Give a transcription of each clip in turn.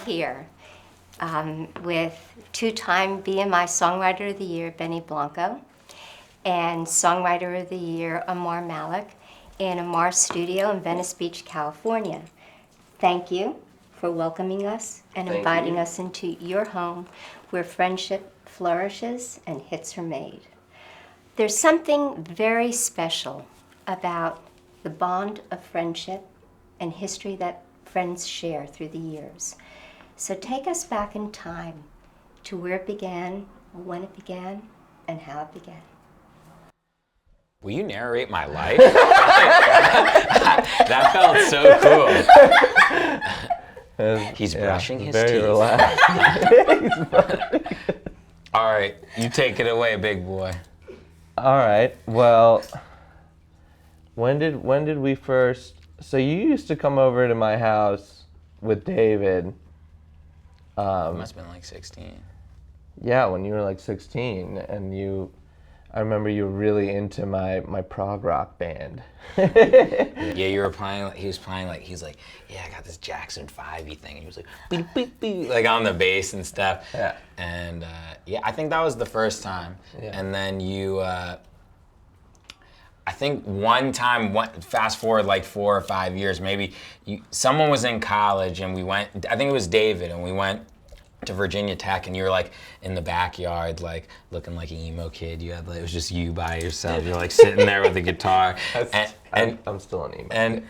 here with two-time BMI Songwriter of the Year, Benny Blanco, and Songwriter of the Year, Amar Malik, in Amar's studio in Venice Beach, California. Thank you for welcoming us and inviting us into your home where friendship flourishes and hits are made. There's something very special about the bond of friendship and history that friends share through the years. So take us back in time to where it began, when it began, and how it began. Will you narrate my life? That felt so cool. He's brushing his teeth. Very relaxed. All right, you take it away, big boy. All right. Well, when did we first? So you used to come over to my house with David. Must have been like 16. Yeah, when you were like 16, and I remember you were really into my prog rock band. Yeah, you were playing. He was playing like he's like, yeah, I got this Jackson 5-y thing, and he was like, beep, beep, beep, like on the bass and stuff. Yeah. And yeah, I think that was the first time. Yeah. And then you, I think one time, fast forward like 4 or 5 years, maybe someone was in college and we went. I think it was David, and we went to Virginia Tech, and you were like in the backyard, like looking like an emo kid. You had like, it was just you by yourself. You're like sitting there with a guitar. I'm still an emo.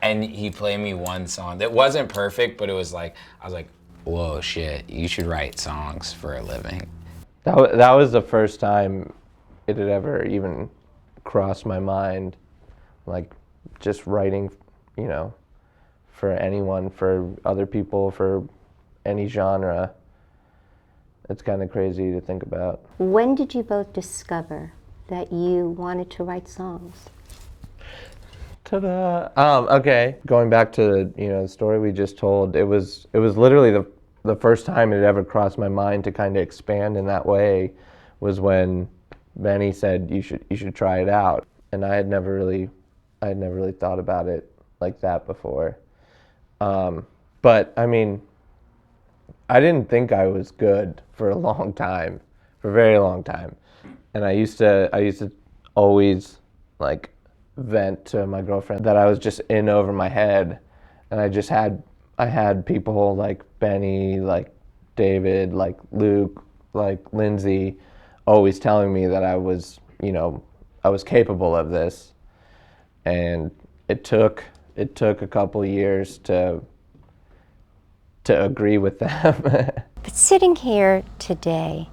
And he played me one song that wasn't perfect, but it was like I was like, whoa, shit! You should write songs for a living. That was the first time it had ever even crossed my mind, like just writing, for anyone, for other people, for any genre. It's kind of crazy to think about. When did you both discover that you wanted to write songs? Ta-da! Okay, going back to the story we just told, it was literally the first time it ever crossed my mind to kind of expand in that way was when Benny said you should try it out, and I had never really thought about it like that before. But I mean, I didn't think I was good for a long time, for a very long time, and I used to always like vent to my girlfriend that I was just in over my head, and I had people like Benny, like David, like Luke, like Lindsay, always telling me that I was capable of this, and it took a couple of years to agree with them. But sitting here today,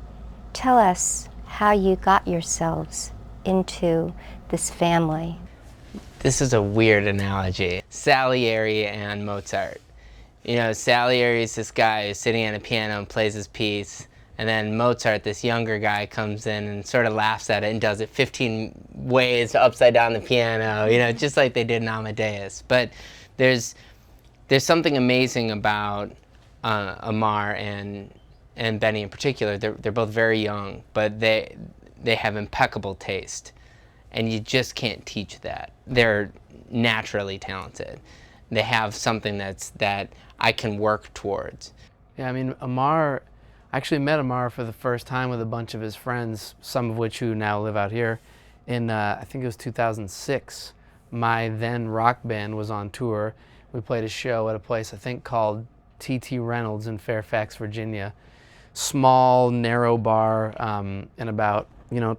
tell us how you got yourselves into this family. This is a weird analogy. Salieri and Mozart. Salieri is this guy who's sitting at a piano and plays his piece, and then Mozart, this younger guy, comes in and sort of laughs at it and does it 15 ways to upside down the piano, just like they did in Amadeus. But there's something amazing about Amar and Benny in particular. They're both very young, but they have impeccable taste, and you just can't teach that. They're naturally talented. They have something that I can work towards. Yeah, I mean, I actually met Amar for the first time with a bunch of his friends, some of which who now live out here, in I think it was 2006. My then rock band was on tour. We played a show at a place I think called T.T. Reynolds in Fairfax, Virginia. Small, narrow bar, and about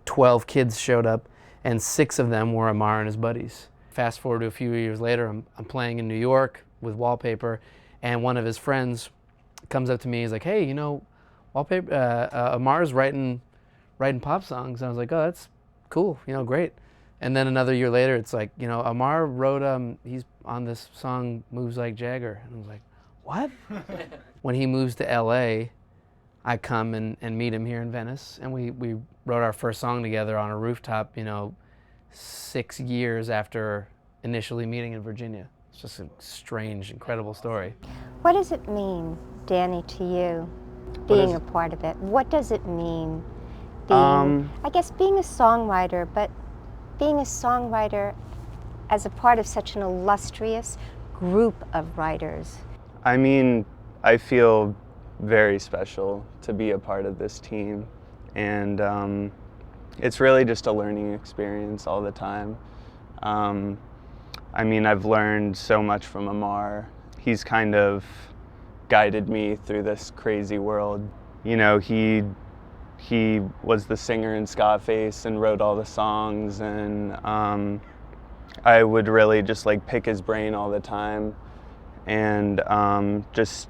12 kids showed up, and 6 of them were Amar and his buddies. Fast forward to a few years later, I'm playing in New York with Wallpaper, and one of his friends comes up to me. He's like, "Hey, Wallpaper, Amar's writing pop songs." And I was like, "Oh, that's cool, great." And then another year later, it's like, Amar wrote, he's on this song, Moves Like Jagger. And I was like, what? When he moves to LA, I come and meet him here in Venice, and we wrote our first song together on a rooftop, 6 years after initially meeting in Virginia. It's just a strange, incredible story. What does it mean, Danny, to you, being a part of it? What does it mean being, I guess, being a songwriter, but being a songwriter as a part of such an illustrious group of writers? I mean, I feel very special to be a part of this team, and it's really just a learning experience all the time. I mean, I've learned so much from Amar. He's kind of guided me through this crazy world. You know, he was the singer in Scarface and wrote all the songs, and I would really just like pick his brain all the time and just,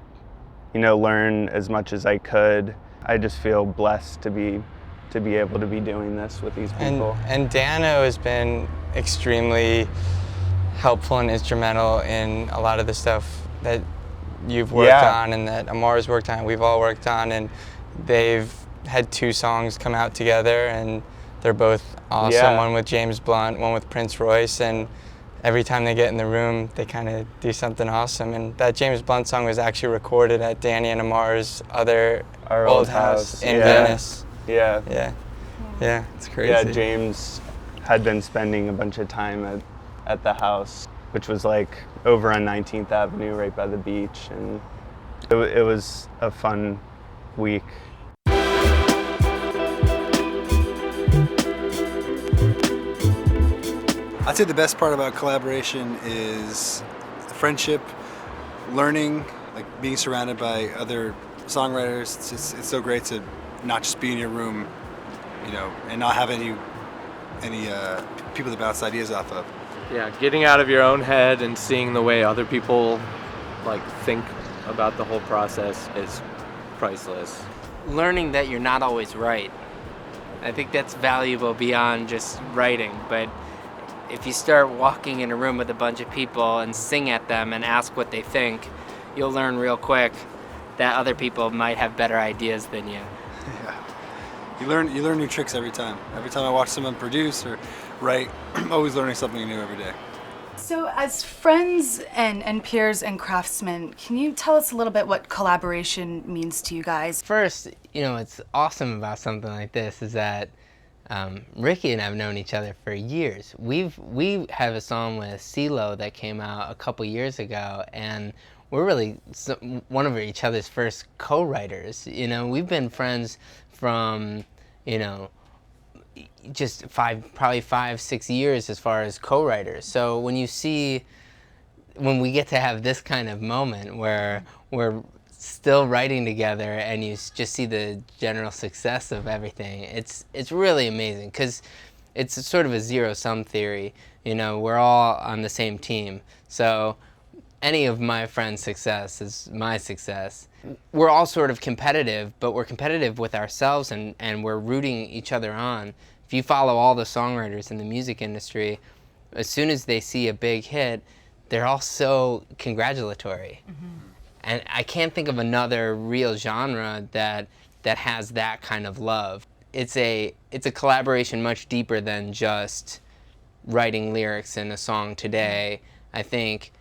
you know, learn as much as I could. I just feel blessed to be able to be doing this with these people. And Dano has been extremely helpful and instrumental in a lot of the stuff that you've worked on and that Amar's worked on, we've all worked on, and they've had 2 songs come out together, and they're both awesome. One with James Blunt, one with Prince Royce, and every time they get in the room, they kind of do something awesome. And that James Blunt song was actually recorded at Danny and Amar's our old house in Venice. Yeah, it's crazy. Yeah, James had been spending a bunch of time at the house, which was like over on 19th Avenue, right by the beach, and it was a fun week. I'd say the best part about collaboration is the friendship, learning, like being surrounded by other songwriters. It's so great to not just be in your room, you know, and not have any people to bounce ideas off of. Yeah, getting out of your own head and seeing the way other people like think about the whole process is priceless. Learning that you're not always right. I think that's valuable beyond just writing, but if you start walking in a room with a bunch of people and sing at them and ask what they think, you'll learn real quick that other people might have better ideas than you. Yeah. You learn new tricks every time. Every time I watch someone produce or write, I'm always learning something new every day. So as friends and peers and craftsmen, can you tell us a little bit what collaboration means to you guys? First, you know, what's awesome about something like this is that Ricky and I have known each other for years. We have a song with CeeLo that came out a couple years ago, and we're really one of each other's first co-writers. You know, we've been friends from, you know, just probably 5-6 years as far as co-writers. So when we get to have this kind of moment where we're still writing together and you just see the general success of everything, it's really amazing, because it's sort of a zero-sum theory. You know, we're all on the same team, so any of my friends' success is my success. We're all sort of competitive, but we're competitive with ourselves, and we're rooting each other on. If you follow all the songwriters in the music industry, as soon as they see a big hit, they're all so congratulatory. Mm-hmm. And I can't think of another real genre that has that kind of love. It's a collaboration much deeper than just writing lyrics in a song today. I think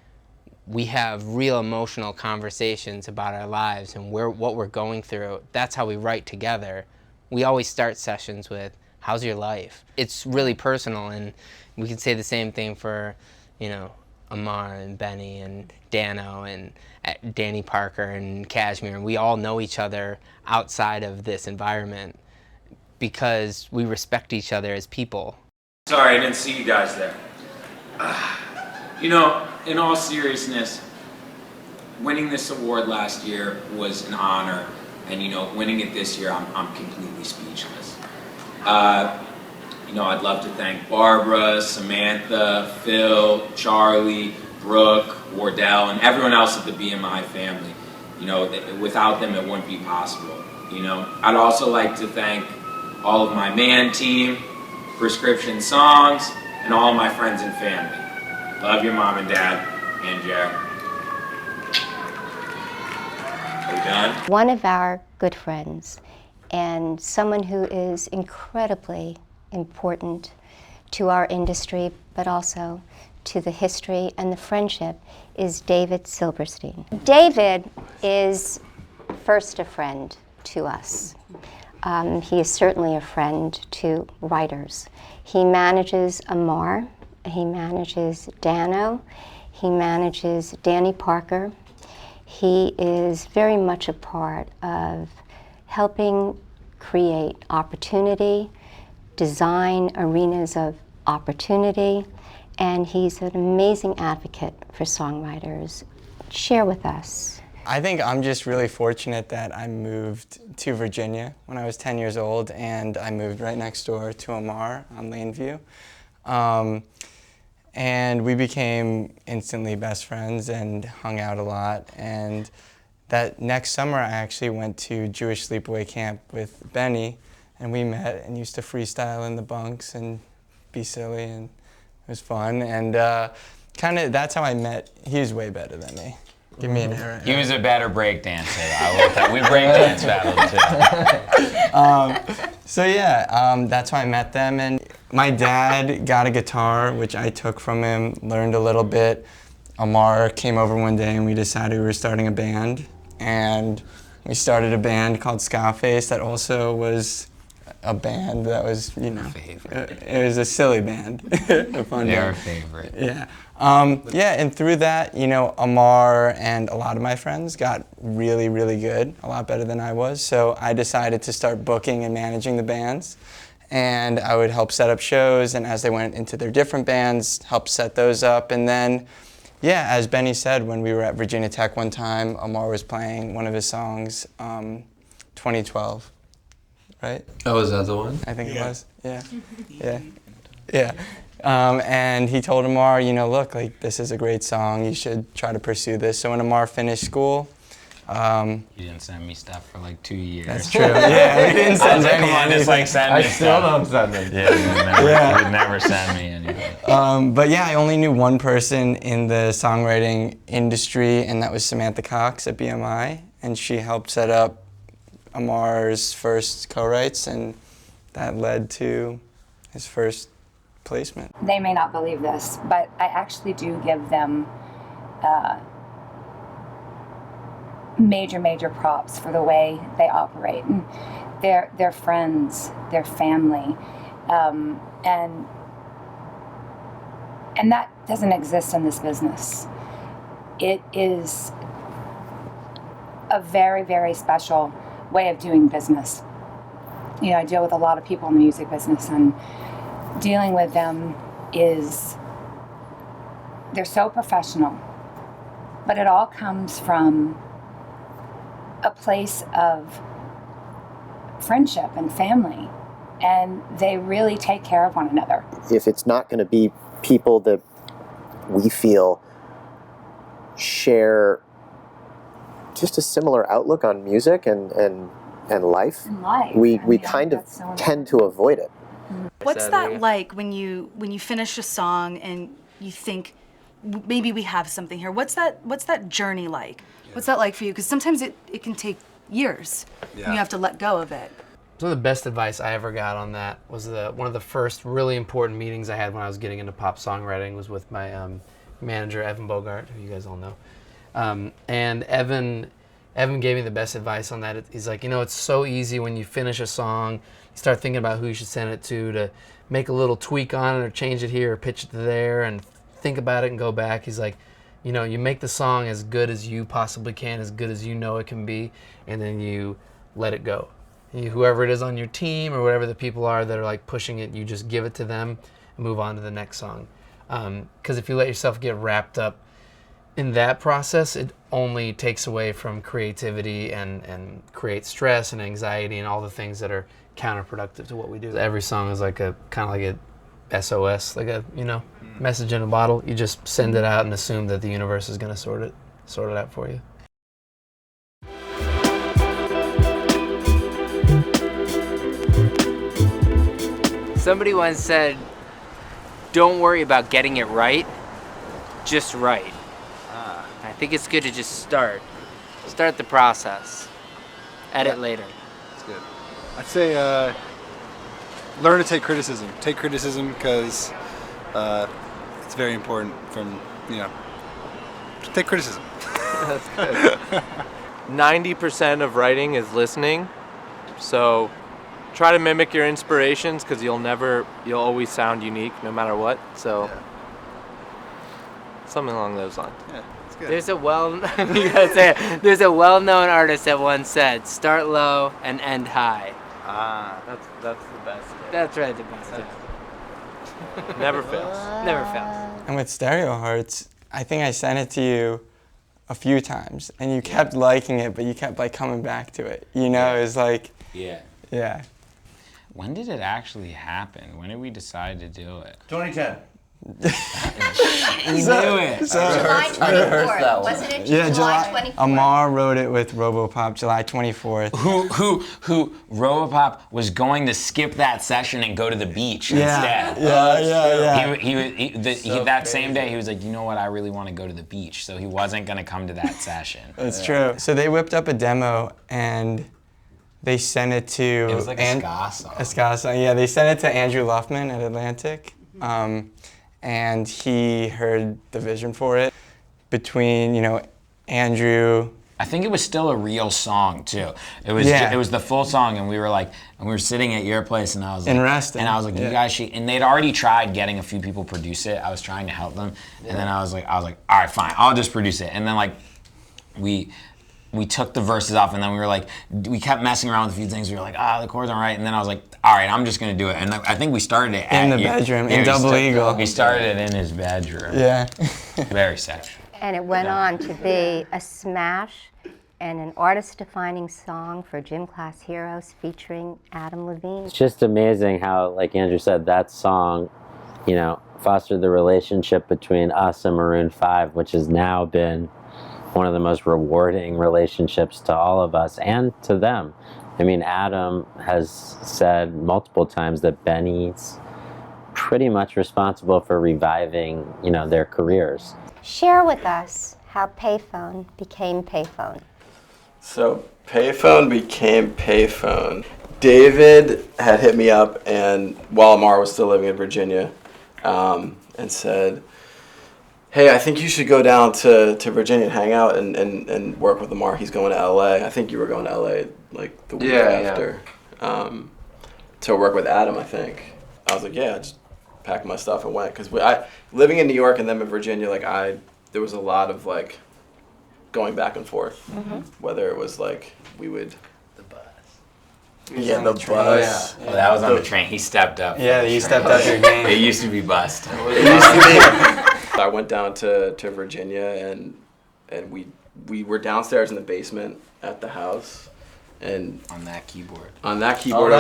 we have real emotional conversations about our lives and what we're going through. That's how we write together. We always start sessions with, how's your life? It's really personal, and we can say the same thing for, you know, Amar and Benny and Dano and Danny Parker and Kashmir. And we all know each other outside of this environment because we respect each other as people. Sorry, I didn't see you guys there. You know, in all seriousness, winning this award last year was an honor, and you know, winning it this year, I'm completely speechless. You know, I'd love to thank Barbara, Samantha, Phil, Charlie, Brooke, Wardell, and everyone else at the BMI family. You know, without them, it wouldn't be possible. You know, I'd also like to thank all of my man team, Prescription Songs, and all of my friends and family. Love your mom and dad, and Jared. Are we done? One of our good friends, and someone who is incredibly important to our industry, but also to the history and the friendship, is David Silverstein. David is first a friend to us. He is certainly a friend to writers. He manages Amar, he manages Dano, he manages Danny Parker, he is very much a part of helping create opportunity, design arenas of opportunity, and he's an amazing advocate for songwriters. Share with us. I think I'm just really fortunate that I moved to Virginia when I was 10 years old, and I moved right next door to Amar on Laneview. And we became instantly best friends and hung out a lot. And that next summer, I actually went to Jewish sleepaway camp with Benny, and we met and used to freestyle in the bunks and be silly, and it was fun. And kind of that's how I met. He was way better than me. Give me an error. He was a better break dancer. I will tell. We break dance battled too. So yeah, that's how I met them. And my dad got a guitar, which I took from him, learned a little bit. Amar came over one day and we decided we were starting a band. And we started a band called Scarface that also was a band that was, you know, it was a silly band. A fun Their band. favorite. Yeah. Yeah, and through that, you know, Amar and a lot of my friends got really, really good, a lot better than I was. So I decided to start booking and managing the bands. And I would help set up shows, and as they went into their different bands, help set those up. And then, yeah, as Benny said, when we were at Virginia Tech one time, Amar was playing one of his songs, 2012, right? Oh, is that the one? I think it was, yeah. Yeah. And he told Amar, you know, look, like, this is a great song, you should try to pursue this. So when Amar finished school, He didn't send me stuff for like 2 years. That's true. Yeah, we didn't send Come any on, just like send me I still stuff. don't send them. Yeah, he would never send me anything. but yeah, I only knew one person in the songwriting industry, and that was Samantha Cox at BMI, and she helped set up Amar's first co-writes, and that led to his first placement. They may not believe this, but I actually do give them major props for the way they operate. And their friends, their family, and that doesn't exist in this business. It is a very special way of doing business. You know, I deal with a lot of people in the music business, and dealing with them they're so professional, but it all comes from a place of friendship and family, and they really take care of one another. If it's not going to be people that we feel share just a similar outlook on music and life, we kind of tend to avoid it. What's that like when you finish a song and you think, maybe we have something here? What's that journey like? What's that like for you? Because sometimes it can take years. Yeah. And you have to let go of it. Some of the best advice I ever got on that was one of the first really important meetings I had when I was getting into pop songwriting was with my manager, Evan Bogart, who you guys all know. And Evan gave me the best advice on that. He's like, you know, it's so easy when you finish a song, you start thinking about who you should send it to make a little tweak on it or change it here or pitch it to there and think about it and go back. He's like, you know, you make the song as good as you possibly can, as good as you know it can be, and then you let it go. Whoever it is on your team or whatever the people are that are like pushing it, you just give it to them and move on to the next song. Because if you let yourself get wrapped up in that process, it only takes away from creativity and creates stress and anxiety and all the things that are counterproductive to what we do. Every song is like a kind of like a SOS, like a, you know, message in a bottle. You just send it out and assume that the universe is going to sort it out for you. Somebody once said, don't worry about getting it right, just write. I think it's good to just start the process, edit later. That's good. I'd say learn to take criticism. Take criticism because it's very important from, you know, take criticism. That's good. 90% of writing is listening, so try to mimic your inspirations because you'll always sound unique no matter what. So something along those lines. Yeah. There's a there's a well-known artist that once said, "Start low and end high." That's the best. That's right, the best. Never fails. Never fails. And with Stereo Hearts, I think I sent it to you a few times, and you kept liking it, but you kept like coming back to it. You know, it was like, yeah. When did it actually happen? When did we decide to do it? 2010. We knew it. July 24th. Wasn't it July 24th? Amar wrote it with Robopop, July 24th. Who Robopop was going to skip that session and go to the beach instead. That same day he was like, you know what, I really want to go to the beach, so he wasn't going to come to that session. That's true. So they whipped up a demo and they sent it to... It was like a ska song. A ska song, yeah. They sent it to Andrew Luffman at Atlantic. And he heard the vision for it between, Andrew. I think it was still a real song too. It was the full song, and we were sitting at your place, and I was like, and resting. And I was like, you guys should. And they'd already tried getting a few people produce it. I was trying to help them, and then I was like, all right, fine, I'll just produce it. And then like, we took the verses off, and then we kept messing around with a few things. We were like, the chords aren't right. And then I was like, all right, I'm just gonna do it. And I think we started it in the bedroom, in Double Eagle. We started it in his bedroom. Yeah. Very sexual. And it went on to be a smash and an artist-defining song for Gym Class Heroes featuring Adam Levine. It's just amazing how, like Andrew said, that song, fostered the relationship between us and Maroon 5, which has now been one of the most rewarding relationships to all of us and to them. I mean, Adam has said multiple times that Benny's pretty much responsible for reviving, their careers. Share with us how Payphone became Payphone. So Payphone became Payphone. David had hit me up, and while Amar was still living in Virginia, and said, hey, I think you should go down to Virginia and hang out and work with Amar. He's going to LA. I think you were going to LA like the week after to work with Adam, I think. I was like, yeah, I just packed my stuff and went. Because living in New York and then in Virginia, there was a lot of going back and forth. Mm-hmm. Whether it was we would... Yeah, the bus. Oh, yeah. Well, that was on the train. He stepped up. Yeah, you stepped up your game. It used to be bust. It used to be. I went down to Virginia and we were downstairs in the basement at the house, and on that keyboard. Keyboard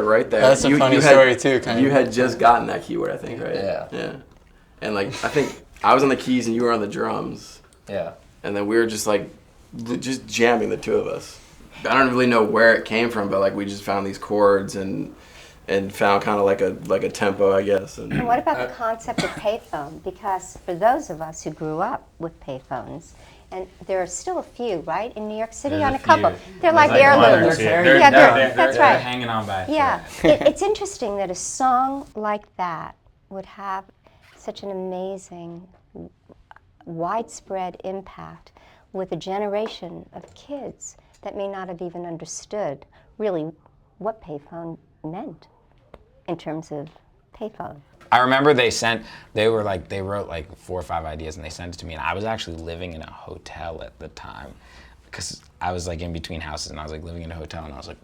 right there. That's a funny story too. You had just gotten that keyboard, I think, right? Yeah. And I think I was on the keys and you were on the drums. Yeah. And then we were just just jamming, the two of us. I don't really know where it came from, but we just found these chords and found kind of like a tempo, I guess. And what about the concept of payphone? Because for those of us who grew up with payphones, and there are still a few, right, in New York City, on a couple. They're like heirlooms. That's right. They're hanging on by a thread. Yeah, it's interesting that a song like that would have such an amazing, widespread impact with a generation of kids that may not have even understood really what payphone meant in terms of payphone. I remember they wrote 4 or 5 ideas and they sent it to me, and I was actually living in a hotel at the time because I was in between houses, and I was living in a hotel, and I was like,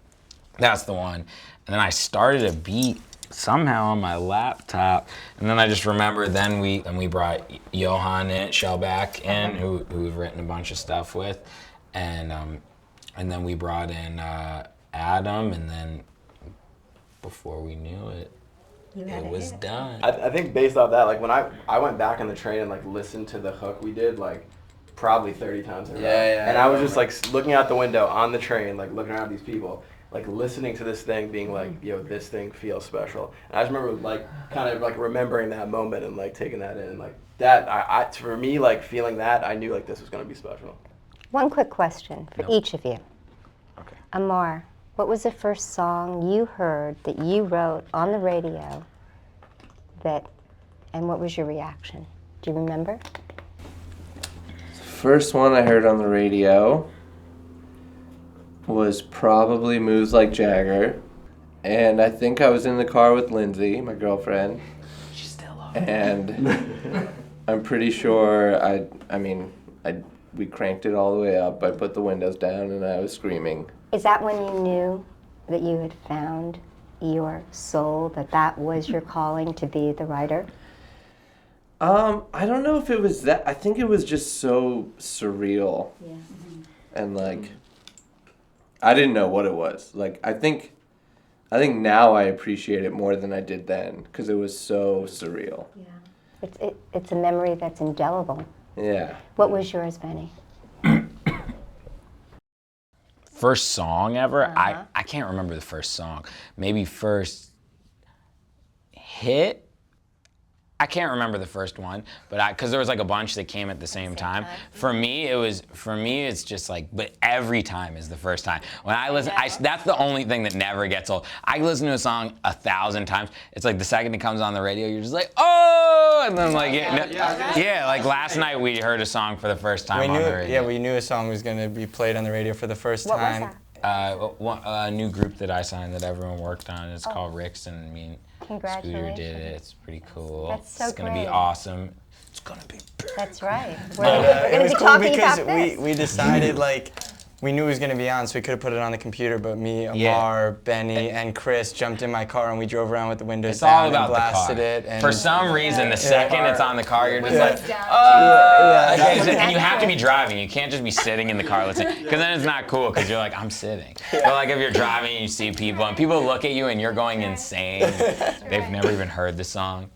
that's the one. And then I started a beat somehow on my laptop, and then I just remember then we brought Johan Shellback in, who we've written a bunch of stuff with, and then we brought in Adam, and then before we knew it, it was done. I think based off that, when I went back on the train and listened to the hook we did probably 30 times in a row. And I was just looking out the window on the train, looking around at these people, listening to this thing, being yo, this thing feels special. And I just remember kind of remembering that moment and taking that in, that for me, feeling that, I knew this was gonna be special. One quick question for each of you. Okay. Amar, what was the first song you heard that you wrote on the radio and what was your reaction? Do you remember? First one I heard on the radio was probably Moves Like Jagger. And I think I was in the car with Lindsay, my girlfriend. She's still on. And I'm pretty sure I mean, we cranked it all the way up. I put the windows down and I was screaming. Is that when you knew that you had found your soul, that was your calling to be the writer? I don't know if it was that. I think it was just so surreal. Yeah. And like, I didn't know what it was. Like, I think now I appreciate it more than I did then because it was so surreal. Yeah. It's a memory that's indelible. Yeah. What was yours, Benny? First song ever? I can't remember the first song. Maybe first hit? I can't remember the first one, but because there was like a bunch that came at the same time. For me, it's just like, but every time is the first time. When I listen, that's the only thing that never gets old. I listen to a song 1,000 times. It's like the second it comes on the radio, you're just like, oh, and then like, like last night we heard a song for the first time on the radio. Yeah, we knew a song was going to be played on the radio for the first time. What was A new group that I signed that everyone worked on. It's called Ricks, and me and Scooter did it. It's pretty cool. That's so It's gonna be awesome. It's gonna be big. That's right. It was cool because we decided like we knew it was going to be on, so we could have put it on the computer. But me, Amar, Benny, and Chris jumped in my car and we drove around with the windows down and blasted it. And for some reason, the second it's on the car, you're just like, oh. And you have to be driving. You can't just be sitting in the car listening, because then it's not cool. Because you're like, I'm sitting. But like if you're driving and you see people and people look at you and you're going insane, they've never even heard the song.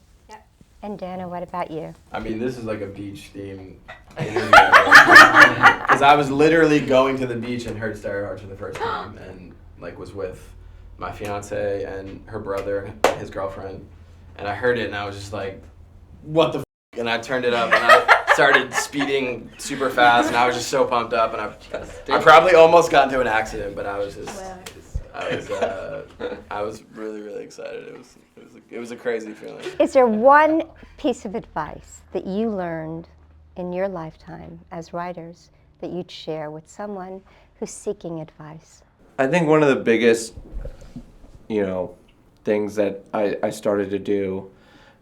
And Dana, what about you? I mean, this is like a beach theme interview. Because I was literally going to the beach and heard Stereo Hearts for the first time, and like was with my fiance and her brother, his girlfriend, and I heard it and I was just like, what the f***? And I turned it up and I started speeding super fast and I was just so pumped up, and I probably almost got into an accident, but I was just, I was really, really excited. It was a crazy feeling. Is there one piece of advice that you learned in your lifetime as writers that you'd share with someone who's seeking advice? I think one of the biggest, things that I started to do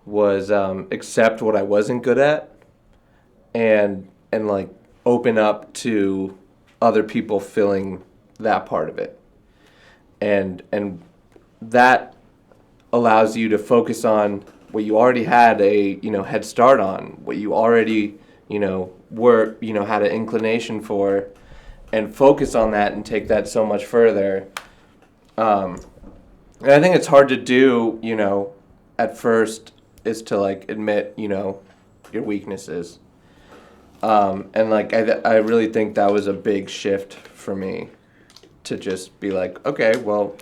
was accept what I wasn't good at, and like open up to other people filling that part of it, and that allows you to focus on what you already had a head start on, what you already had an inclination for, and focus on that and take that so much further. And I think it's hard to do, at first, is to like admit, your weaknesses. And like I really think that was a big shift for me, to just be like, okay, well,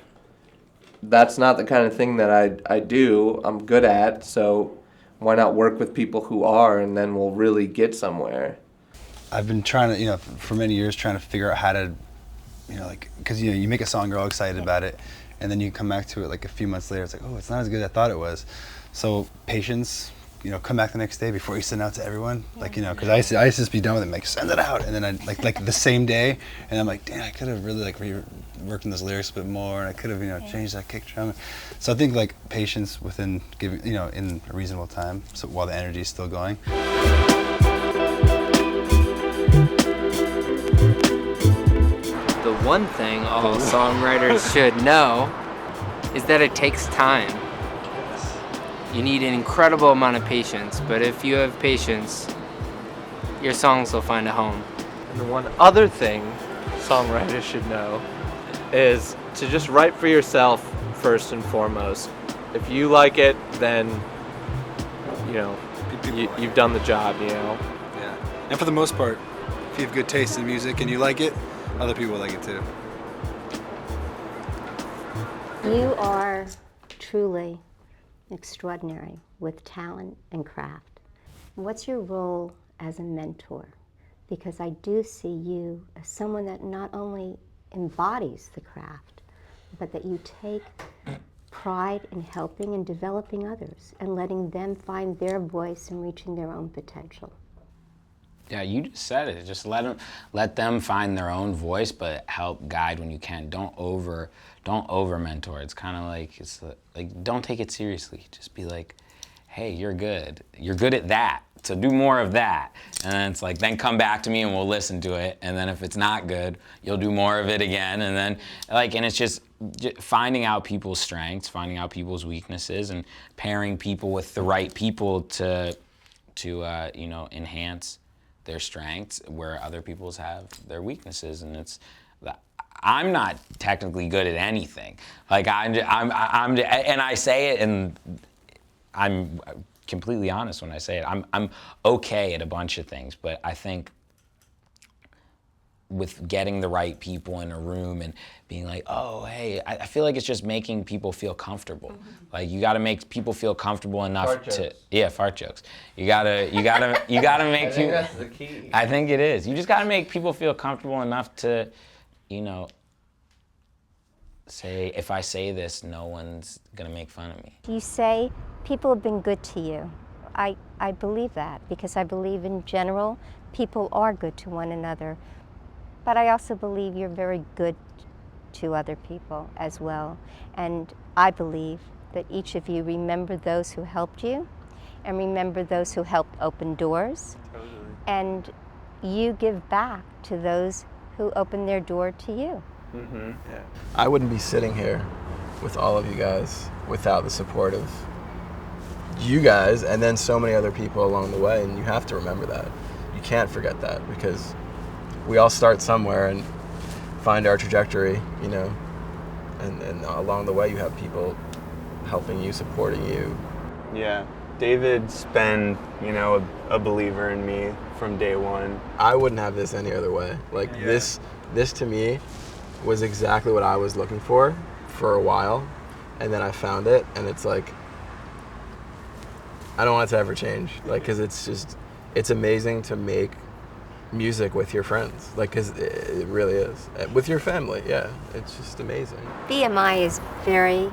that's not the kind of thing that I do, I'm good at, so why not work with people who are, and then we'll really get somewhere. I've been trying to, for many years, trying to figure out how to, because, you make a song, you're all excited about it, and then you come back to it like a few months later, it's like, oh, it's not as good as I thought it was. So patience, come back the next day before you send it out to everyone. Like, because I used to just be done with it, like, send it out. And then I, like the same day, and I'm like, damn, I could have really, worked on those lyrics a bit more, and I could have, changed that kick drum. So I think, patience within giving, in a reasonable time, so while the energy is still going. The one thing all songwriters should know is that it takes time. You need an incredible amount of patience, but if you have patience, your songs will find a home. And the one other thing songwriters should know is to just write for yourself first and foremost. If you like it, then you've done the job, Yeah. And for the most part, if you have good taste in music and you like it, other people like it too. You are truly extraordinary with talent and craft. What's your role as a mentor? Because I do see you as someone that not only embodies the craft, but that you take pride in helping and developing others and letting them find their voice and reaching their own potential. Yeah, you just said it. Just let them find their own voice, but help guide when you can. Don't over mentor. It's kind of like don't take it seriously. Just be like, hey, you're good at that, so do more of that. And then it's like, then come back to me and we'll listen to it. And then if it's not good, you'll do more of it again. And then and it's just finding out people's strengths, finding out people's weaknesses, and pairing people with the right people to enhance their strengths where other people's have their weaknesses. And I'm not technically good at anything. Like and I say it, and I'm completely honest when I say it. I'm okay at a bunch of things, but I think with getting the right people in a room and being like, oh, hey, I feel like it's just making people feel comfortable. Like you got to make people feel comfortable enough fart jokes. You gotta make I think that's the key. I think it is. You just got to make people feel comfortable enough to, say, if I say this, no one's gonna make fun of me. You say people have been good to you. I believe that, because I believe in general people are good to one another. But I also believe you're very good to other people as well. And I believe that each of you remember those who helped you and remember those who helped open doors. Totally. And you give back to those who opened their door to you. Mm-hmm. Yeah. I wouldn't be sitting here with all of you guys without the support of you guys and then so many other people along the way, and you have to remember that. You can't forget that, because we all start somewhere and find our trajectory, and along the way you have people helping you, supporting you. Yeah, David's been, a believer in me from day one. I wouldn't have this any other way. Like this to me was exactly what I was looking for a while, and then I found it, and it's like, I don't want it to ever change. Like, cause it's amazing to make music with your friends, like, cause it really is. With your family, yeah, it's just amazing. BMI is very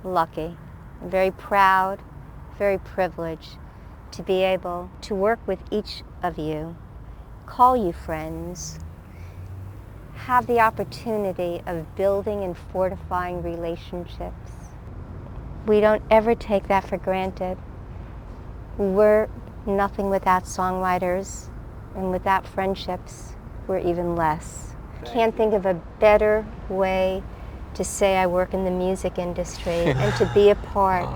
lucky, very proud, very privileged to be able to work with each of you, call you friends, have the opportunity of building and fortifying relationships. We don't ever take that for granted. We're nothing without songwriters, and without friendships, we're even less. Can't think of a better way to say I work in the music industry and to be a part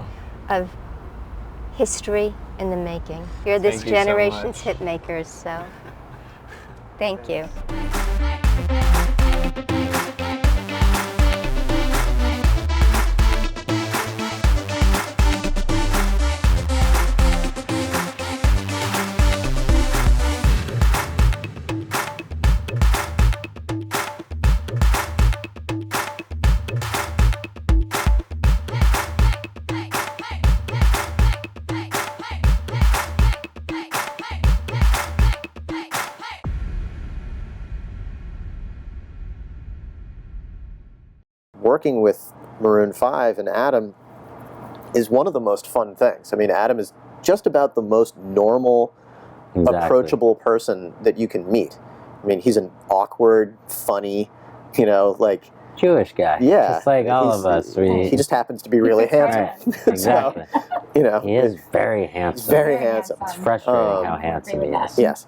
of history in the making. You're this generation's hit makers, so thank you. Working with Maroon 5 and Adam is one of the most fun things. I mean, Adam is just about the most normal, approachable person that you can meet. I mean, he's an awkward, funny, Jewish guy. Yeah. Just like all of us. He just happens to be really handsome. Right. Exactly. So, he is very handsome. He's very handsome. It's frustrating how handsome he is. Yes.